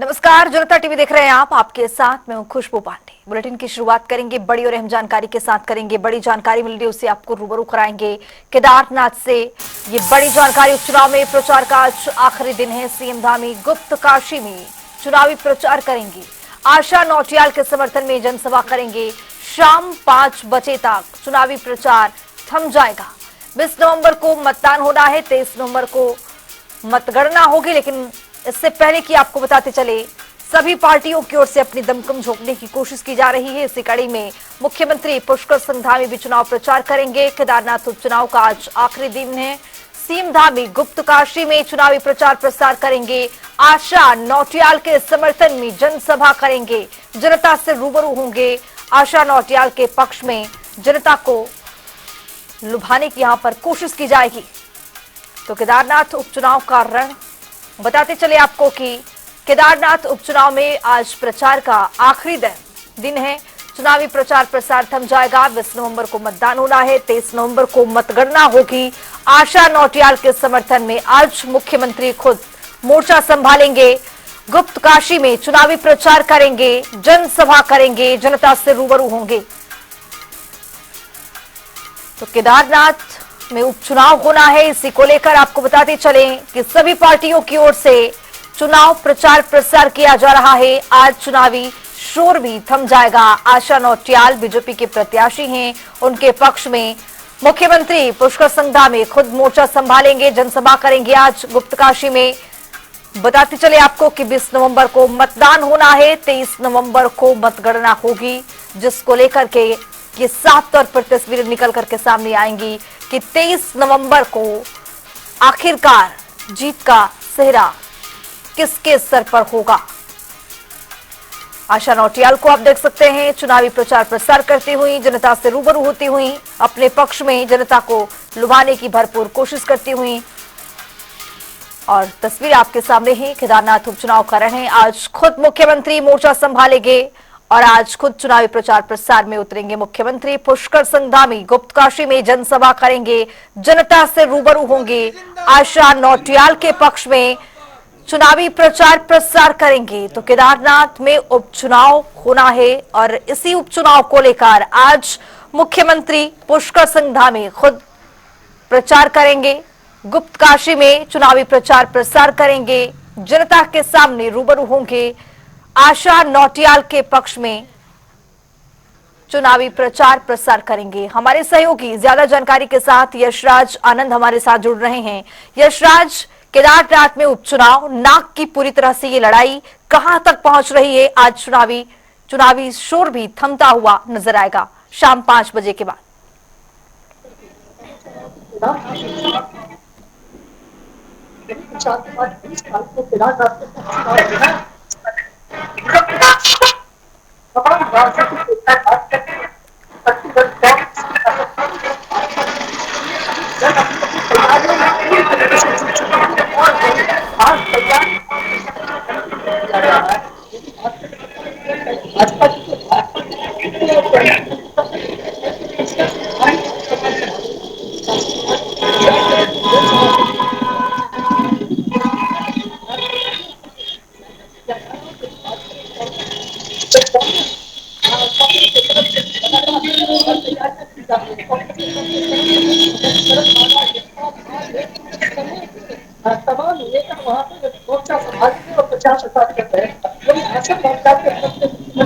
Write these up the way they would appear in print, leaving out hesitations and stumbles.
नमस्कार, जनता टीवी देख रहे हैं आप। आपके साथ मैं हूं खुशबू पांडे। बुलेटिन की शुरुआत करेंगे बड़ी और अहम जानकारी के साथ करेंगे। बड़ी जानकारी मिल रही है उससे आपको रूबरू कराएंगे केदारनाथ से। ये बड़ी जानकारी, उपचुनाव में प्रचार का आज आखिरी दिन है। सीएम धामी गुप्त काशी में चुनावी प्रचार करेंगे। आशा नौटियाल के समर्थन में जनसभा करेंगे। शाम 5 बजे तक चुनावी प्रचार थम जाएगा। 20 नवंबर को मतदान होना है, 23 नवंबर को मतगणना होगी। लेकिन इससे पहले कि आपको बताते चले, सभी पार्टियों की ओर से अपनी दमखम झोंकने की कोशिश की जा रही है। इसी कड़ी में मुख्यमंत्री पुष्कर सिंह धामी भी चुनाव प्रचार करेंगे। केदारनाथ उपचुनाव का आज आखिरी दिन है। सीएम धामी गुप्त काशी में चुनावी प्रचार प्रसार करेंगे। आशा नौटियाल के समर्थन में जनसभा करेंगे। जनता से रूबरू होंगे। आशा नौटियाल के पक्ष में जनता को लुभाने की यहां पर कोशिश की जाएगी। तो केदारनाथ उपचुनाव का रण बताते चले आपको कि केदारनाथ उपचुनाव में आज प्रचार का आखिरी दिन है। चुनावी प्रचार प्रसार थम जाएगा। 20 नवंबर को मतदान होना है, 23 नवंबर को मतगणना होगी। आशा नौटियाल के समर्थन में आज मुख्यमंत्री खुद मोर्चा संभालेंगे। गुप्त काशी में चुनावी प्रचार करेंगे, जनसभा करेंगे, जनता से रूबरू होंगे। तो केदारनाथ में उपचुनाव होना है, इसी को लेकर आपको बताते चलें कि सभी पार्टियों की ओर से चुनाव प्रचार प्रसार किया जा रहा है। आज चुनावी शोर भी थम जाएगा। आशा नौटियाल बीजेपी के प्रत्याशी हैं, उनके पक्ष में मुख्यमंत्री पुष्कर सिंह धामी खुद मोर्चा संभालेंगे, जनसभा करेंगे। आज गुप्तकाशी में बताते चले आपको कि 20 नवंबर को मतदान होना है, 23 नवंबर को मतगणना होगी, जिसको लेकर के ये साफ तौर पर तस्वीरें निकल करके सामने आएंगी कि 23 नवंबर को आखिरकार जीत का सेहरा किसके सर पर होगा। आशा नौटियाल को आप देख सकते हैं चुनावी प्रचार प्रसार करती हुई, जनता से रूबरू होती हुई, अपने पक्ष में जनता को लुभाने की भरपूर कोशिश करती हुई। और तस्वीर आपके सामने है, केदारनाथ उपचुनाव का रण है। आज खुद मुख्यमंत्री मोर्चा संभालेंगे और आज खुद चुनावी प्रचार प्रसार में उतरेंगे। मुख्यमंत्री पुष्कर सिंह धामी गुप्त काशी में जनसभा करेंगे, जनता से रूबरू होंगे। आशा नौटियाल के पक्ष में चुनावी प्रचार प्रसार करेंगे। तो केदारनाथ में उपचुनाव होना है और इसी उपचुनाव को लेकर आज मुख्यमंत्री पुष्कर सिंह धामी खुद प्रचार करेंगे। गुप्त काशी में चुनावी प्रचार प्रसार करेंगे, जनता के सामने रूबरू होंगे। आशा नौटियाल के पक्ष में चुनावी प्रचार प्रसार करेंगे। हमारे सहयोगी ज्यादा जानकारी के साथ यशराज आनंद हमारे साथ जुड़ रहे हैं। यशराज, केदारनाथ में उपचुनाव, नाक की पूरी तरह से ये लड़ाई कहां तक पहुंच रही है? आज चुनावी शोर भी थमता हुआ नजर आएगा शाम 5 बजे के बाद।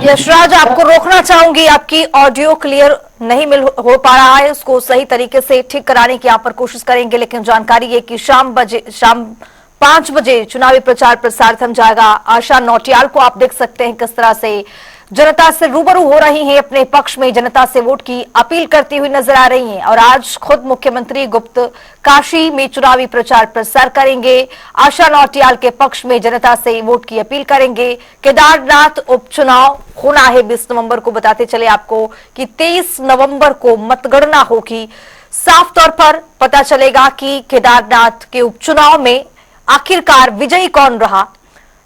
यशराज, आपको रोकना चाहूंगी, आपकी ऑडियो क्लियर नहीं हो पा रहा है, उसको सही तरीके से ठीक कराने की यहाँ पर कोशिश करेंगे। लेकिन जानकारी है कि शाम 5 बजे चुनावी प्रचार प्रसार थम जाएगा। आशा नौटियाल को आप देख सकते हैं किस तरह से जनता से रूबरू हो रही हैं, अपने पक्ष में जनता से वोट की अपील करती हुई नजर आ रही हैं। और आज खुद मुख्यमंत्री गुप्त काशी में चुनावी प्रचार प्रसार करेंगे। आशा नौटियाल के पक्ष में जनता से वोट की अपील करेंगे। केदारनाथ उपचुनाव होना है 20 नवंबर को। बताते चले आपको कि 23 नवंबर को मतगणना होगी। साफ तौर पर पता चलेगा कि केदारनाथ के उपचुनाव में आखिरकार विजयी कौन रहा।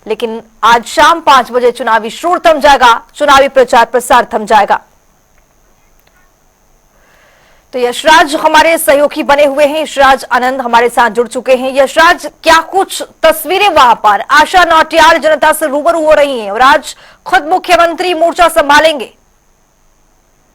लेकिन आज शाम 5 बजे चुनावी शोर थम जाएगा, चुनावी प्रचार प्रसार थम जाएगा। तो यशराज हमारे सहयोगी बने हुए हैं, यशराज आनंद हमारे साथ जुड़ चुके हैं। यशराज, क्या कुछ तस्वीरें वहां पर आशा नौटियाल जनता से रूबरू हो रही हैं और आज खुद मुख्यमंत्री मोर्चा संभालेंगे?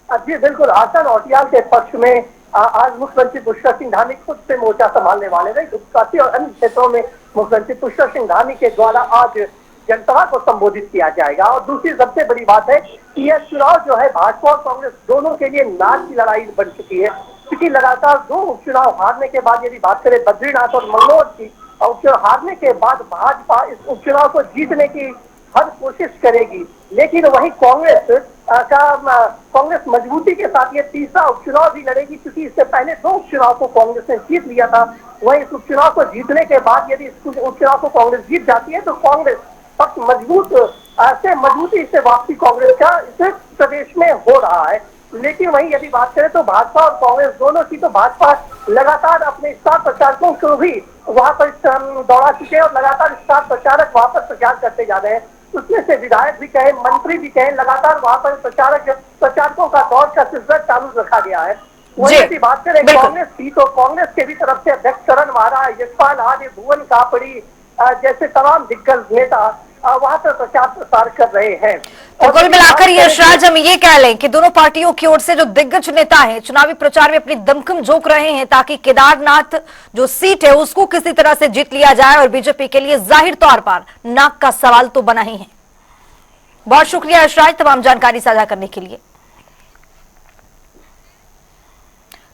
जी बिल्कुल, आशा नौटियाल के पक्ष में आज मुख्यमंत्री पुष्कर सिंह धामी खुद से मोर्चा संभालने वाले हैं। गुजराती और अन्य क्षेत्रों में मुख्यमंत्री पुष्कर सिंह धामी के द्वारा आज जनसभा को संबोधित किया जाएगा। और दूसरी सबसे बड़ी बात है कि यह चुनाव जो है भाजपा और कांग्रेस दोनों के लिए नाक की लड़ाई बन चुकी है, क्योंकि लगातार 2 उपचुनाव हारने के बाद यदि बात करें बद्रीनाथ और मंगलौर की, उपचुनाव हारने के बाद भाजपा इस उपचुनाव को जीतने की हर कोशिश करेगी, लेकिन वही कांग्रेस मजबूती के साथ ये तीसरा उपचुनाव भी लड़ेगी, क्योंकि इससे पहले 2 उपचुनाव को कांग्रेस ने जीत लिया था। वही इस उपचुनाव को जीतने के बाद यदि इस उपचुनाव को कांग्रेस जीत जाती है तो कांग्रेस पक्ष मजबूती से वापसी कांग्रेस का इस प्रदेश में हो रहा है। लेकिन वहीं यदि बात करें तो भाजपा और कांग्रेस दोनों की, तो भाजपा लगातार अपने स्टार प्रचारकों को भी वहां पर दौड़ा चुके हैं और लगातार स्टार प्रचारक वहां पर प्रचार करते जा रहे हैं। उसमें से विधायक भी कहें, मंत्री भी कहें, लगातार वहां पर प्रचारकों का दौर का सिलसिला चालू रखा गया है। वही यदि बात करें कांग्रेस की, तो कांग्रेस के भी तरफ से अध्यक्ष करण मारा, यशपाल आर्य, भुवन कापड़ी जैसे तमाम दिग्गज नेता वहां पर प्रचार प्रसार कर रहे हैं। तो कुल मिलाकर यशराज, हम ये कह लें कि दोनों पार्टियों की ओर से जो दिग्गज नेता हैं चुनावी प्रचार में अपनी दमखम झोंक रहे हैं ताकि केदारनाथ जो सीट है उसको किसी तरह से जीत लिया जाए, और बीजेपी के लिए जाहिर तौर पर नाक का सवाल तो बना ही है। बहुत शुक्रिया यशराज तमाम जानकारी साझा करने के लिए।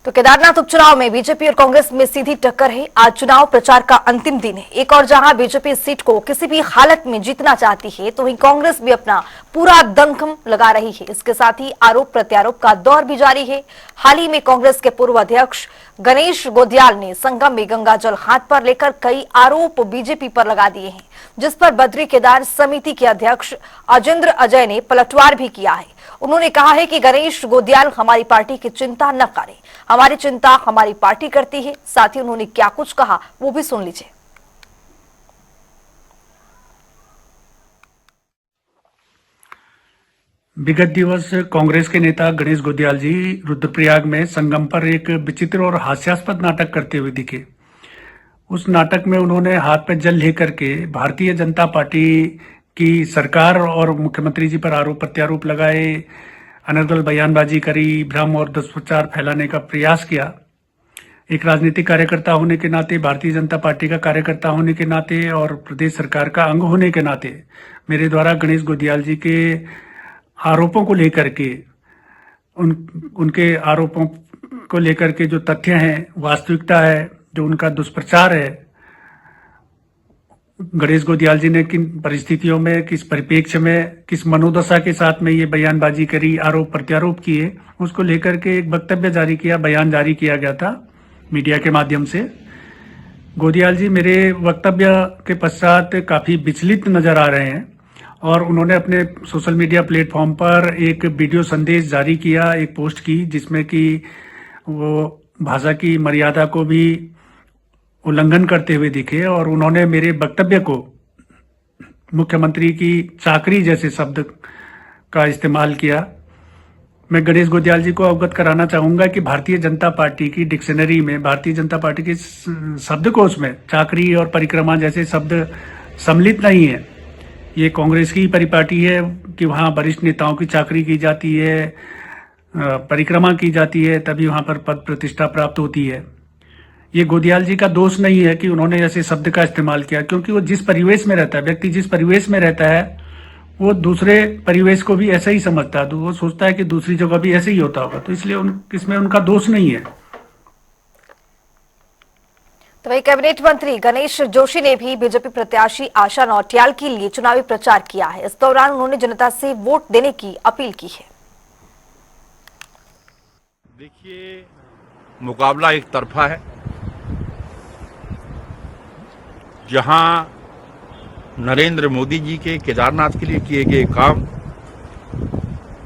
तो केदारनाथ उपचुनाव में बीजेपी और कांग्रेस में सीधी टक्कर है। आज चुनाव प्रचार का अंतिम दिन है। एक और जहां बीजेपी इस सीट को किसी भी हालत में जीतना चाहती है, तो वहीं कांग्रेस भी अपना पूरा दमखम लगा रही है। इसके साथ ही आरोप प्रत्यारोप का दौर भी जारी है। हाल ही में कांग्रेस के पूर्व अध्यक्ष गणेश गोदियाल ने संगम में गंगा जल हाथ पर लेकर कई आरोप बीजेपी पर लगा दिए हैं, जिस पर बद्री केदार समिति के अध्यक्ष अजेंद्र अजय ने पलटवार भी किया है। उन्होंने कहा है कि गणेश गोदियाल हमारी पार्टी की चिंता न करें, हमारी चिंता हमारी पार्टी करती है। साथ ही उन्होंने क्या कुछ कहा वो भी सुन लीजिए। विगत दिवस कांग्रेस के नेता गणेश गोदियाल जी रुद्रप्रयाग में संगम पर एक विचित्र और हास्यास्पद नाटक करते हुए दिखे। उस नाटक में उन्होंने हाथ पे जल लेकर के भारतीय जनता पार्टी की सरकार और मुख्यमंत्री जी पर आरोप प्रत्यारोप लगाए, अनर्गल बयानबाजी करी, भ्रम और दुष्प्रचार फैलाने का प्रयास किया। एक राजनीतिक कार्यकर्ता होने के नाते, भारतीय जनता पार्टी का कार्यकर्ता होने के नाते और प्रदेश सरकार का अंग होने के नाते मेरे द्वारा गणेश गोदियाल जी के आरोपों को लेकर के, उनके आरोपों को लेकर के जो तथ्य हैं, वास्तविकता है, जो उनका दुष्प्रचार है, गणेश गोदियाल जी ने किन परिस्थितियों में, किस परिप्रेक्ष्य में, किस मनोदशा के साथ में ये बयानबाजी करी, आरोप प्रत्यारोप किए, उसको लेकर के एक वक्तव्य जारी किया, बयान जारी किया गया था मीडिया के माध्यम से। गोदियाल जी मेरे वक्तव्य के पश्चात काफी विचलित नजर आ रहे हैं और उन्होंने अपने सोशल मीडिया प्लेटफॉर्म पर एक वीडियो संदेश जारी किया, एक पोस्ट की, जिसमें कि वो भाषा की मर्यादा को भी उल्लंघन करते हुए दिखे और उन्होंने मेरे वक्तव्य को मुख्यमंत्री की चाकरी जैसे शब्द का इस्तेमाल किया। मैं गणेश गोदियाल जी को अवगत कराना चाहूंगा कि भारतीय जनता पार्टी की डिक्शनरी में, भारतीय जनता पार्टी के शब्दकोश में चाकरी और परिक्रमा जैसे शब्द सम्मिलित नहीं है। ये कांग्रेस की परिपाटी है कि वहाँ वरिष्ठ नेताओं की चाकरी की जाती है, परिक्रमा की जाती है, तभी वहाँ पर पद प्रतिष्ठा प्राप्त होती है। ये गोदियाल जी का दोष नहीं है कि उन्होंने ऐसे शब्द का इस्तेमाल किया, क्योंकि वो जिस परिवेश में रहता है, व्यक्ति जिस परिवेश में रहता है, वो दूसरे परिवेश को भी ऐसा ही समझता है, तो वो सोचता है कि दूसरी जगह भी ऐसे ही होता होगा, तो इसलिए इसमें उनका दोष नहीं है। तो वही कैबिनेट मंत्री गणेश जोशी ने भी बीजेपी प्रत्याशी आशा नौटियाल के लिए चुनावी प्रचार किया है। इस दौरान उन्होंने जनता से वोट देने की अपील की है। देखिए, मुकाबला एक तरफा है। जहां नरेंद्र मोदी जी के केदारनाथ के लिए किए गए काम,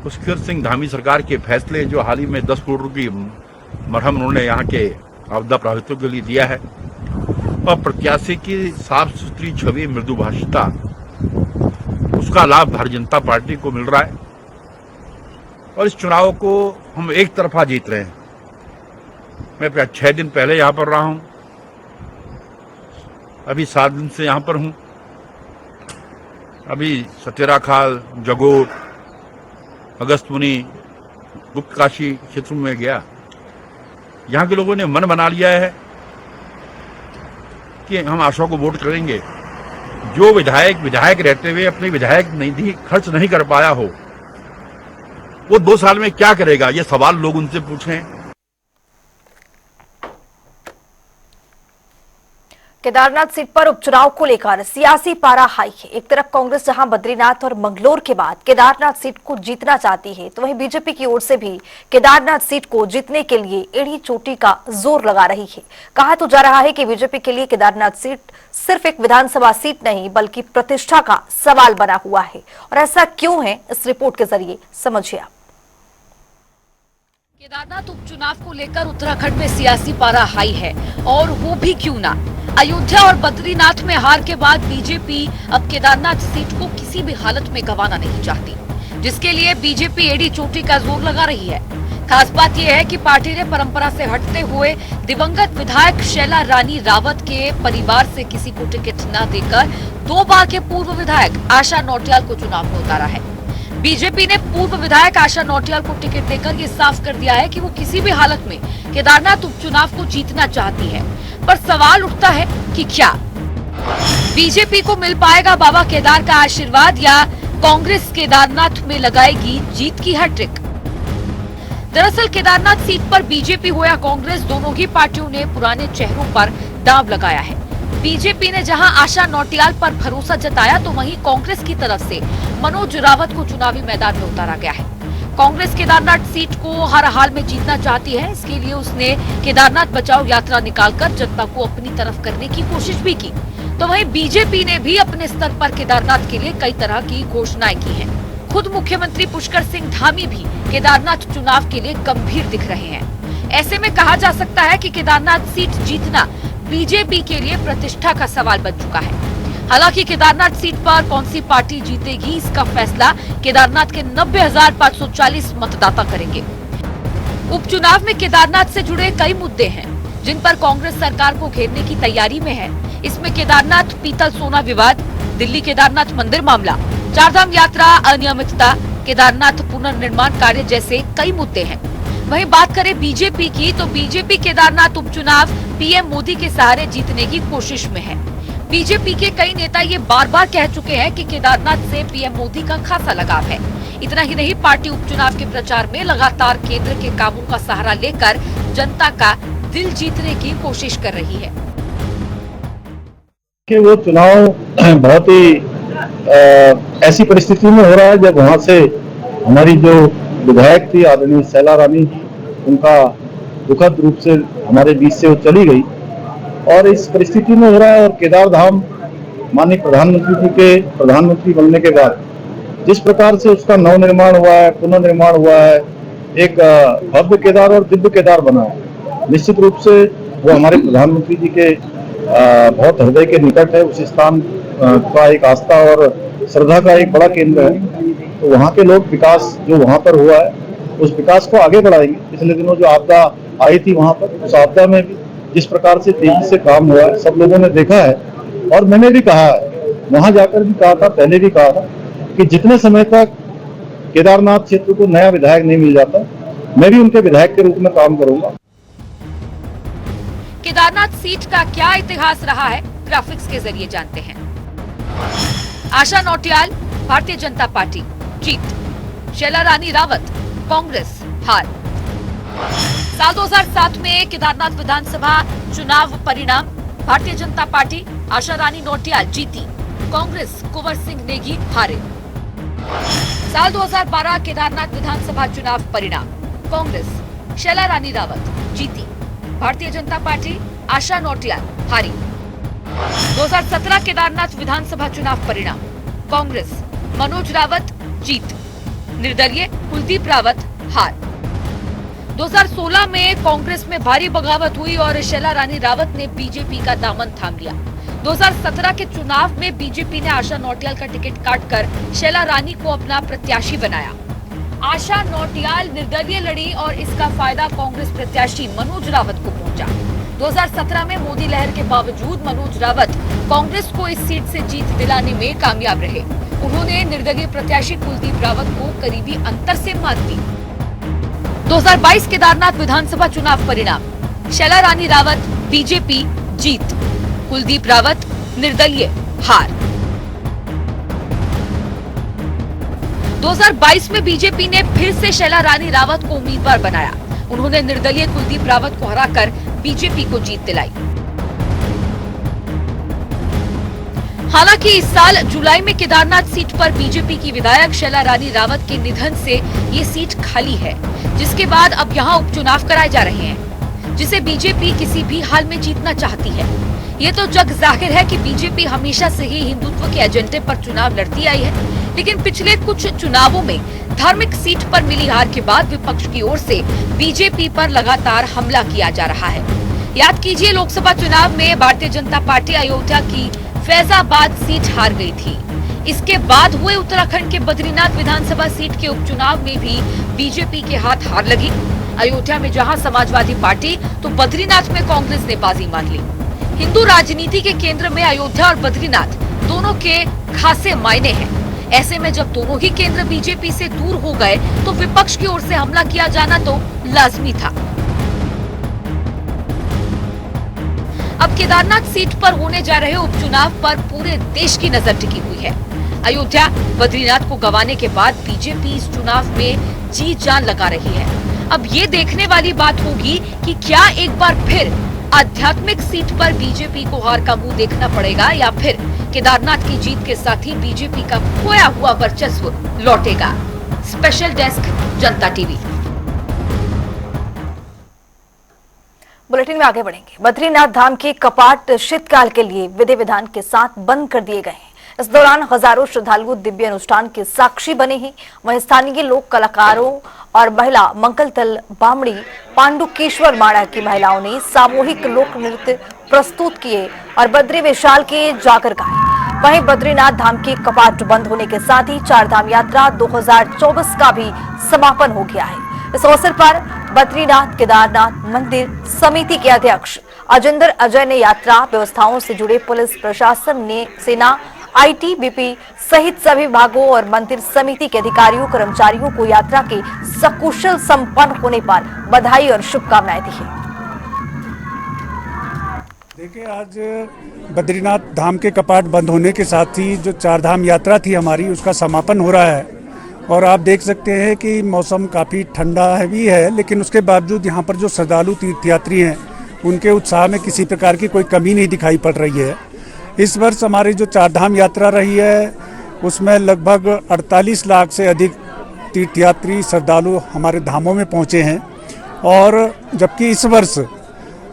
पुष्कर सिंह धामी सरकार के फैसले, जो हाल ही में 10 करोड़ की मरहम उन्होंने यहाँ के आपदा प्रभावितों के लिए दिया है, और प्रत्याशी की साफ सुथरी छवि, मृदुभाषिता, उसका लाभ भारतीय जनता पार्टी को मिल रहा है और इस चुनाव को हम एक तरफा जीत रहे हैं। मैं 6 दिन पहले यहाँ पर रहा हूँ, अभी 7 दिन से यहाँ पर हूँ। अभी सतेरा खाल, जगोर, अगस्तमुनि, गुप्त काशी क्षेत्र में गया। यहाँ के लोगों ने मन बना लिया है कि हम आशा को वोट करेंगे। जो विधायक रहते हुए अपनी विधायक निधि खर्च नहीं कर पाया हो, वो 2 साल में क्या करेगा, ये सवाल लोग उनसे पूछें। केदारनाथ सीट पर उपचुनाव को लेकर सियासी पारा हाई है। एक तरफ कांग्रेस जहां बद्रीनाथ और मंगलोर के बाद केदारनाथ सीट को जीतना चाहती है, तो वहीं बीजेपी की ओर से भी केदारनाथ सीट को जीतने के लिए एड़ी चोटी का जोर लगा रही है। कहा तो जा रहा है कि बीजेपी के लिए केदारनाथ सीट सिर्फ एक विधानसभा सीट नहीं बल्कि प्रतिष्ठा का सवाल बना हुआ है। और ऐसा क्यों है, इस रिपोर्ट के जरिए समझिए आप। केदारनाथ उपचुनाव को लेकर उत्तराखंड में सियासी पारा हाई है, और वो भी क्यों ना। अयोध्या और बद्रीनाथ में हार के बाद बीजेपी अब केदारनाथ सीट को किसी भी हालत में गंवाना नहीं चाहती, जिसके लिए बीजेपी एड़ी चोटी का जोर लगा रही है। खास बात यह है कि पार्टी ने परंपरा से हटते हुए दिवंगत विधायक शैला रानी रावत के परिवार से किसी को टिकट न देकर 2 बार के पूर्व विधायक आशा नौटियाल को चुनाव में उतारा है। बीजेपी ने पूर्व विधायक आशा नौटियाल को टिकट देकर ये साफ कर दिया है कि वो किसी भी हालत में केदारनाथ उपचुनाव को जीतना चाहती है। पर सवाल उठता है कि क्या बीजेपी को मिल पाएगा बाबा केदार का आशीर्वाद, या कांग्रेस केदारनाथ में लगाएगी जीत की हैट्रिक। दरअसल केदारनाथ सीट पर बीजेपी हो या कांग्रेस, दोनों ही पार्टियों ने पुराने चेहरों पर दांव लगाया है। बीजेपी ने जहां आशा नौटियाल पर भरोसा जताया, तो वहीं कांग्रेस की तरफ से मनोज रावत को चुनावी मैदान में उतारा गया है। कांग्रेस केदारनाथ सीट को हर हाल में जीतना चाहती है। इसके लिए उसने केदारनाथ बचाओ यात्रा निकालकर जनता को अपनी तरफ करने की कोशिश भी की। तो वहीं बीजेपी ने भी अपने स्तर पर केदारनाथ के लिए कई तरह की घोषणाएं की हैं। खुद मुख्यमंत्री पुष्कर सिंह धामी भी केदारनाथ चुनाव के लिए गंभीर दिख रहे हैं। ऐसे में कहा जा सकता है कि केदारनाथ सीट जीतना बीजेपी के लिए प्रतिष्ठा का सवाल बन चुका है। हालांकि केदारनाथ सीट पर कौन सी पार्टी जीतेगी, इसका फैसला केदारनाथ के 90,540 मतदाता करेंगे। उपचुनाव में केदारनाथ से जुड़े कई मुद्दे हैं, जिन पर कांग्रेस सरकार को घेरने की तैयारी में है। इसमें केदारनाथ पीतल सोना विवाद, दिल्ली केदारनाथ मंदिर मामला, चारधाम यात्रा अनियमितता, केदारनाथ पुनर्निर्माण कार्य जैसे कई मुद्दे हैं। वहीं बात करें बीजेपी की, तो बीजेपी केदारनाथ उपचुनाव पीएम मोदी के सहारे जीतने की कोशिश में है। बीजेपी के कई नेता ये बार बार कह चुके हैं कि केदारनाथ से पीएम मोदी का खासा लगाव है। इतना ही नहीं, पार्टी उपचुनाव के प्रचार में लगातार केंद्र के कामों का सहारा लेकर जनता का दिल जीतने की कोशिश कर रही है। कि वो चुनाव बहुत ही ऐसी परिस्थिति में हो रहा है जब वहां से हमारी जो विधायक थी आदरणीय शैला रानी, उनका दुखद रूप से हमारे बीच से वो चली गई, और इस परिस्थिति में हो रहा है। और केदार धाम माननीय प्रधानमंत्री जी के प्रधानमंत्री बनने के बाद जिस प्रकार से उसका नवनिर्माण हुआ है, पुनर्निर्माण हुआ है, एक भव्य केदार और दिव्य केदार बना है, निश्चित रूप से वो हमारे प्रधानमंत्री जी के बहुत हृदय के निकट है। उस स्थान का एक आस्था और श्रद्धा का एक बड़ा केंद्र है। तो वहाँ के लोग विकास जो वहाँ पर हुआ है, उस विकास को आगे बढ़ाएंगे। पिछले दिनों जो आपदा आई थी वहाँ पर, उस आपदा में भी जिस प्रकार से तेजी से काम हुआ है, सब लोगों ने देखा है। और मैंने भी कहा है, वहां जाकर भी कहा था, पहले भी कहा था कि जितने समय तक केदारनाथ क्षेत्र को नया विधायक नहीं मिल जाता, मैं भी उनके विधायक के रूप में काम करूंगा। केदारनाथ सीट का क्या इतिहास रहा है, ग्राफिक्स के जरिए जानते हैं। आशा नौटियाल भारतीय जनता पार्टी जीत, शैला रानी रावत कांग्रेस हार। साल 2007 में केदारनाथ विधानसभा चुनाव परिणाम, भारतीय जनता पार्टी आशा रानी नौटियाल जीती, कांग्रेस कुंवर सिंह नेगी हारे। साल 2012 केदारनाथ विधानसभा चुनाव परिणाम, कांग्रेस शैला रानी रावत जीती, भारतीय जनता पार्टी आशा नौटियाल हारी। 2017 केदारनाथ विधानसभा चुनाव परिणाम, कांग्रेस मनोज रावत जीत, निर्दलीय कुलदीप रावत हार। 2016 में कांग्रेस में भारी बगावत हुई और शैला रानी रावत ने बीजेपी का दामन थाम लिया। 2017 के चुनाव में बीजेपी ने आशा नौटियाल का टिकट काटकर शैला रानी को अपना प्रत्याशी बनाया। आशा नौटियाल निर्दलीय लड़ी और इसका फायदा कांग्रेस प्रत्याशी मनोज रावत को पहुंचा। 2017 में मोदी लहर के बावजूद मनोज रावत कांग्रेस को इस सीट से जीत दिलाने में कामयाब रहे। उन्होंने निर्दलीय प्रत्याशी कुलदीप रावत को करीबी अंतर से मात दी। 2022 केदारनाथ विधानसभा चुनाव परिणाम: शैला रानी रावत बीजेपी जीत, कुलदीप रावत निर्दलीय हार। 2022 में बीजेपी ने फिर से शैला रानी रावत को उम्मीदवार बनाया। उन्होंने निर्दलीय कुलदीप रावत को हराकर बीजेपी को जीत दिलाई। हालांकि इस साल जुलाई में केदारनाथ सीट पर बीजेपी की विधायक शैला रानी रावत के निधन से ये सीट खाली है, जिसके बाद अब यहाँ उपचुनाव कराए जा रहे हैं, जिसे बीजेपी किसी भी हाल में जीतना चाहती है। ये तो जग जाहिर है कि बीजेपी हमेशा से ही हिंदुत्व के एजेंडे पर चुनाव लड़ती आई है, लेकिन पिछले कुछ चुनावों में धार्मिक सीट पर मिली हार के बाद विपक्ष की ओर से बीजेपी पर लगातार हमला किया जा रहा है। याद कीजिए, लोकसभा चुनाव में भारतीय जनता पार्टी अयोध्या की फैजाबाद सीट हार गई थी। इसके बाद हुए उत्तराखंड के बद्रीनाथ विधानसभा सीट के उपचुनाव में भी बीजेपी के हाथ हार लगी। अयोध्या में जहां समाजवादी पार्टी तो बद्रीनाथ में कांग्रेस ने बाजी मार ली। हिंदू राजनीति के केंद्र में अयोध्या और बद्रीनाथ दोनों के खासे मायने हैं। ऐसे में जब दोनों ही केंद्र बीजेपी से दूर हो गए तो विपक्ष की ओर से हमला किया जाना तो लाजमी था। अब केदारनाथ सीट पर होने जा रहे उपचुनाव पर पूरे देश की नजर टिकी हुई है। अयोध्या, बद्रीनाथ को गंवाने के बाद बीजेपी इस चुनाव में जी जान लगा रही है। अब ये देखने वाली बात होगी कि क्या एक बार फिर आध्यात्मिक सीट पर बीजेपी को हार का मुंह देखना पड़ेगा या फिर केदारनाथ की जीत के साथ ही बीजेपी का खोया हुआ वर्चस्व लौटेगा। स्पेशल डेस्क, जनता टीवी। बुलेटिन में आगे बढ़ेंगे। बद्रीनाथ धाम के कपाट शीतकाल के लिए विधि विधान के साथ बंद कर दिए गए हैं। इस दौरान हजारों श्रद्धालु दिव्य अनुष्ठान के साक्षी बने हैं। वहीं स्थानीय लोक कलाकारों और महिला मंगलतल बामड़ी पांडुकेश्वर माड़ा की महिलाओं ने सामूहिक लोक नृत्य प्रस्तुत किए और बद्री विशाल के जागर गाए। वहीं बद्रीनाथ धाम के कपाट बंद होने के साथ ही चारधाम यात्रा 2024 का भी समापन हो गया है। इस अवसर पर बद्रीनाथ केदारनाथ मंदिर समिति के अध्यक्ष अजिंदर अजय ने यात्रा व्यवस्थाओं से जुड़े पुलिस प्रशासन ने सेना, आईटीबीपी सहित सभी विभागों और मंदिर समिति के अधिकारियों कर्मचारियों को यात्रा के सकुशल संपन्न होने पर बधाई और शुभकामनाएं दी है। देखिए, आज बद्रीनाथ धाम के कपाट बंद होने के साथ ही जो चारधाम यात्रा थी हमारी, उसका समापन हो रहा है। और आप देख सकते हैं कि मौसम काफ़ी ठंडा भी है, लेकिन उसके बावजूद यहाँ पर जो श्रद्धालु तीर्थयात्री हैं उनके उत्साह में किसी प्रकार की कोई कमी नहीं दिखाई पड़ रही है। इस वर्ष हमारी जो चारधाम यात्रा रही है उसमें लगभग 48 लाख से अधिक तीर्थयात्री श्रद्धालु हमारे धामों में पहुँचे हैं। और जबकि इस वर्ष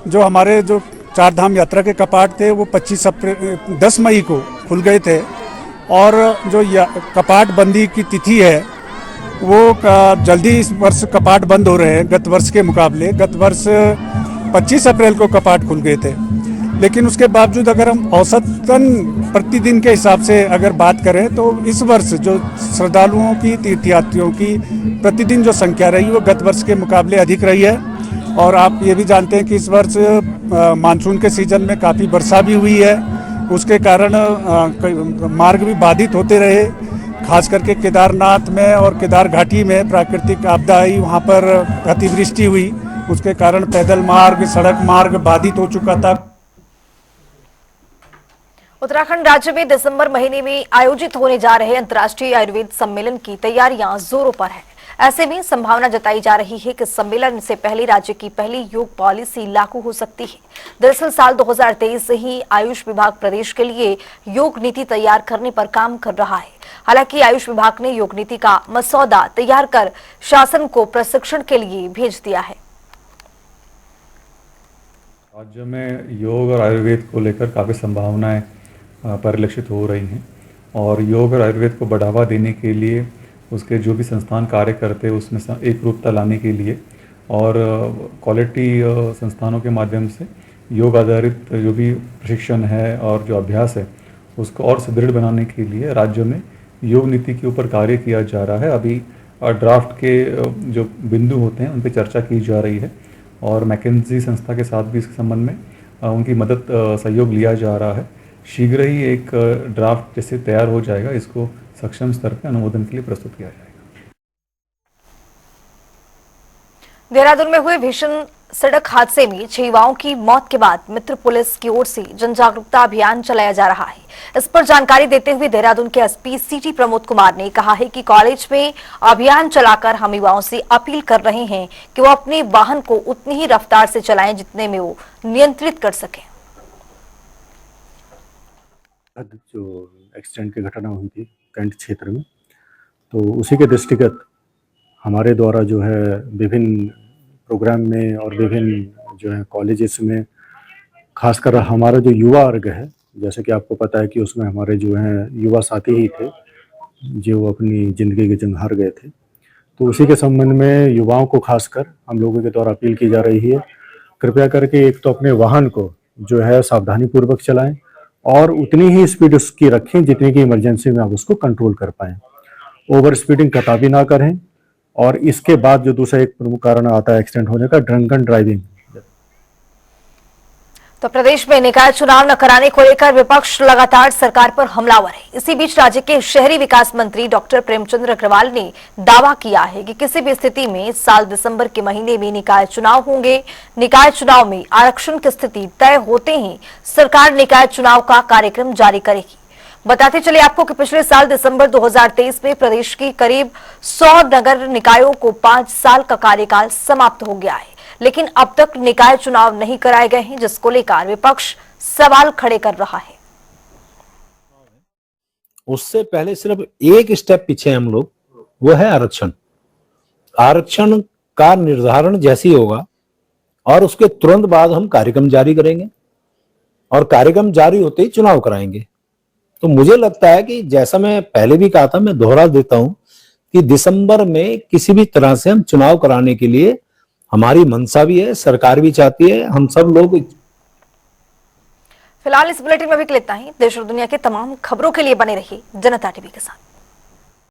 जो हमारे जो चारधाम यात्रा के कपाट थे वो 10 मई को खुल गए थे, और जो कपाट बंदी की तिथि है वो जल्दी इस वर्ष कपाट बंद हो रहे हैं गत वर्ष के मुकाबले। गत वर्ष 25 अप्रैल को कपाट खुल गए थे, लेकिन उसके बावजूद अगर हम औसतन प्रतिदिन के हिसाब से अगर बात करें तो इस वर्ष जो श्रद्धालुओं की, तीर्थयात्रियों की प्रतिदिन जो संख्या रही वो गत वर्ष के मुकाबले अधिक रही है। और आप ये भी जानते हैं कि इस वर्ष मानसून के सीजन में काफ़ी वर्षा भी हुई है, उसके कारण मार्ग भी बाधित होते रहे। खास करके केदारनाथ में और केदार घाटी में प्राकृतिक आपदा आई, वहाँ पर अतिवृष्टि हुई, उसके कारण पैदल मार्ग, सड़क मार्ग बाधित हो चुका था। उत्तराखंड राज्य में दिसंबर महीने में आयोजित होने जा रहे अंतर्राष्ट्रीय आयुर्वेद सम्मेलन की तैयारियां जोरों पर है। ऐसे में संभावना जताई जा रही है कि सम्मेलन से पहले राज्य की पहली योग पॉलिसी लागू हो सकती है। दरअसल साल 2023 से ही आयुष विभाग प्रदेश के लिए योग नीति तैयार करने पर काम कर रहा है। हालांकि आयुष विभाग ने योग नीति का मसौदा तैयार कर शासन को प्रशिक्षण के लिए भेज दिया है। राज्य में योग और आयुर्वेद को लेकर काफ़ी संभावनाएं परिलक्षित हो रही हैं, और योग और आयुर्वेद को बढ़ावा देने के लिए उसके जो भी संस्थान कार्य करते हैं उसमें एक रूपता लाने के लिए और क्वालिटी संस्थानों के माध्यम से योग आधारित जो भी प्रशिक्षण है और जो अभ्यास है उसको और सुदृढ़ बनाने के लिए राज्य में योग नीति के ऊपर कार्य किया जा रहा है। अभी ड्राफ्ट के जो बिंदु होते हैं उन पर चर्चा की जा रही है, और मैकेंजी संस्था के साथ भी इस संबंध में उनकी मदद सहयोग लिया जा रहा है। शीघ्र ही एक ड्राफ्ट जैसे तैयार हो जाएगा, इसको सक्षम स्तर पर अनुमोदन के लिए प्रस्तुत किया जाएगा। देहरादून में हुए भीषण सड़क हादसे में 6 युवाओं की मौत के बाद मित्र पुलिस की ओर से जन जागरूकता अभियान चलाया जा रहा है। इस पर जानकारी देते हुए देहरादून के एसपी सिटी प्रमोद कुमार ने कहा है कि कॉलेज में अभियान चलाकर हम युवाओं से अपील कर रहे हैं कि वो अपने वाहन को उतनी ही रफ्तार से चलाएं जितने में वो नियंत्रित कर सकें। जो एक्सीडेंट की घटना हुई थी कैंट क्षेत्र में, तो उसी के दृष्टिगत हमारे द्वारा जो है विभिन्न प्रोग्राम में और विभिन्न जो है कॉलेजेस में, खासकर हमारा जो युवा वर्ग है, जैसे कि आपको पता है कि उसमें हमारे जो हैं युवा साथी ही थे जो अपनी ज़िंदगी की जंग हार गए थे। तो उसी के संबंध में युवाओं को खासकर हम लोगों के द्वारा अपील की जा रही है, कृपया करके एक तो अपने वाहन को जो है सावधानीपूर्वक चलाएं और उतनी ही स्पीड उसकी रखें जितनी की इमरजेंसी में आप उसको कंट्रोल कर पाएँ। ओवर स्पीडिंग कतई ना करें। और इसके बाद जो दूसरा एक प्रमुख कारण आता है एक्सीडेंट होने का, ड्रंकन ड्राइविंग। तो प्रदेश में निकाय चुनाव न कराने को लेकर विपक्ष लगातार सरकार पर हमलावर है। इसी बीच राज्य के शहरी विकास मंत्री डॉक्टर प्रेमचंद अग्रवाल ने दावा किया है कि किसी भी स्थिति में साल दिसंबर के महीने में निकाय चुनाव होंगे। निकाय चुनाव में आरक्षण की स्थिति तय होते ही सरकार निकाय चुनाव का कार्यक्रम जारी करेगी। बताते चले आपको कि पिछले साल दिसंबर 2023 में प्रदेश की करीब 100 नगर निकायों को 5 साल का कार्यकाल समाप्त हो गया है, लेकिन अब तक निकाय चुनाव नहीं कराए गए हैं, जिसको लेकर विपक्ष सवाल खड़े कर रहा है। उससे पहले सिर्फ एक स्टेप पीछे हम लोग, वो है आरक्षण। आरक्षण का निर्धारण जैसे ही होगा और उसके तुरंत बाद हम कार्यक्रम जारी करेंगे और कार्यक्रम जारी होते ही चुनाव कराएंगे। तो मुझे लगता है कि जैसा मैं पहले भी कहा था, मैं दोहरा देता हूं कि दिसंबर में किसी भी तरह से हम चुनाव कराने के लिए हमारी मंशा भी है, सरकार भी चाहती है, हम सब लोग। फिलहाल इस बुलेटिन में भी इतना ही। देश और दुनिया के तमाम खबरों के लिए बने रहिए जनता टीवी के साथ।